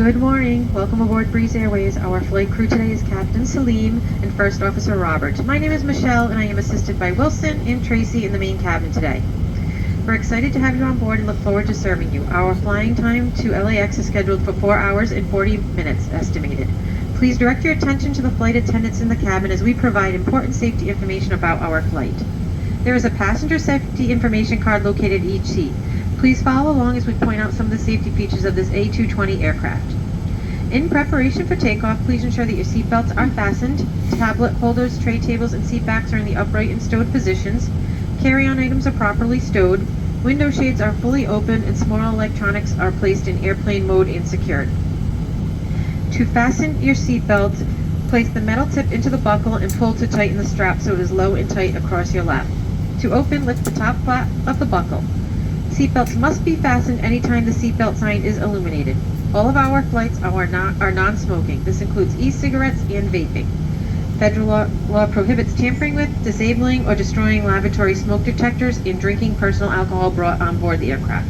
Good morning. Welcome aboard Breeze Airways. Our flight crew today is Captain Salim and First Officer Robert. My name is Michelle and I am assisted by Wilson and Tracy in the main cabin today. We're excited to have you on board and look forward to serving you. Our flying time to LAX is scheduled for 4 hours and 40 minutes estimated. Please direct your attention to the flight attendants in the cabin as we provide important safety information about our flight. There is a passenger safety information card located at each seat. Please follow along as we point out some of the safety features of this A220 aircraft. In preparation for takeoff, please ensure that your seat belts are fastened, tablet holders, tray tables, and seat backs are in the upright and stowed positions, carry-on items are properly stowed, window shades are fully open, and small electronics are placed in airplane mode and secured. To fasten your seat belt, place the metal tip into the buckle and pull to tighten the strap so it is low and tight across your lap. To open, lift the top flap of the buckle. Seatbelts must be fastened anytime the seatbelt sign is illuminated. All of our flights are non-smoking. This includes e-cigarettes and vaping. Federal law prohibits tampering with, disabling, or destroying lavatory smoke detectors and drinking personal alcohol brought on board the aircraft.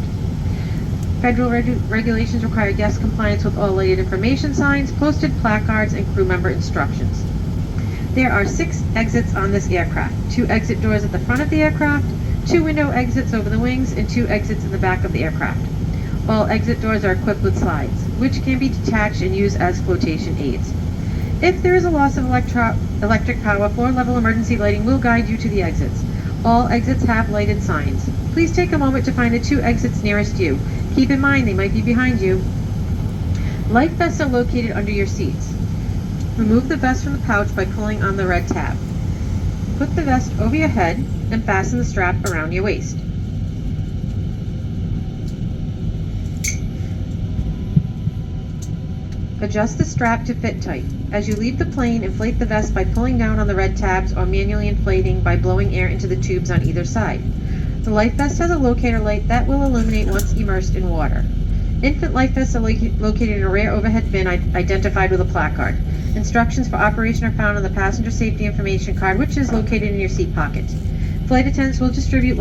Federal regulations require guest compliance with all lighted information signs, posted placards, and crew member instructions. There are 6 exits on this aircraft, 2 exit doors at the front of the aircraft, 2 window exits over the wings, and 2 exits in the back of the aircraft. All exit doors are equipped with slides, which can be detached and used as flotation aids. If there is a loss of electric power, floor-level emergency lighting will guide you to the exits. All exits have lighted signs. Please take a moment to find the 2 exits nearest you. Keep in mind they might be behind you. Life vests are located under your seats. Remove the vest from the pouch by pulling on the red tab. Put the vest over your head and fasten the strap around your waist. Adjust the strap to fit tight. As you leave the plane, inflate the vest by pulling down on the red tabs or manually inflating by blowing air into the tubes on either side. The life vest has a locator light that will illuminate once immersed in water. Infant life vests are located in a rear overhead bin identified with a placard. Instructions for operation are found on the passenger safety information card, which is located in your seat pocket. Flight attendants will distribute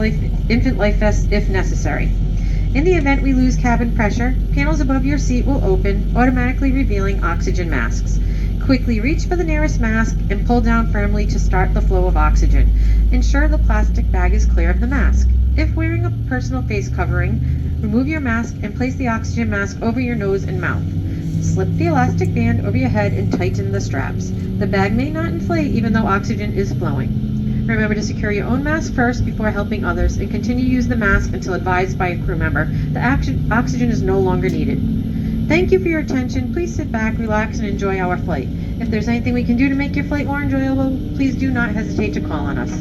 infant life vests if necessary. In the event we lose cabin pressure, panels above your seat will open, automatically revealing oxygen masks. Quickly reach for the nearest mask and pull down firmly to start the flow of oxygen. Ensure the plastic bag is clear of the mask. If wearing a personal face covering, remove your mask and place the oxygen mask over your nose and mouth. Slip the elastic band over your head and tighten the straps. The bag may not inflate even though oxygen is flowing. Remember to secure your own mask first before helping others and continue to use the mask until advised by a crew member that oxygen is no longer needed. Thank you for your attention. Please sit back, relax, and enjoy our flight. If there's anything we can do to make your flight more enjoyable, please do not hesitate to call on us.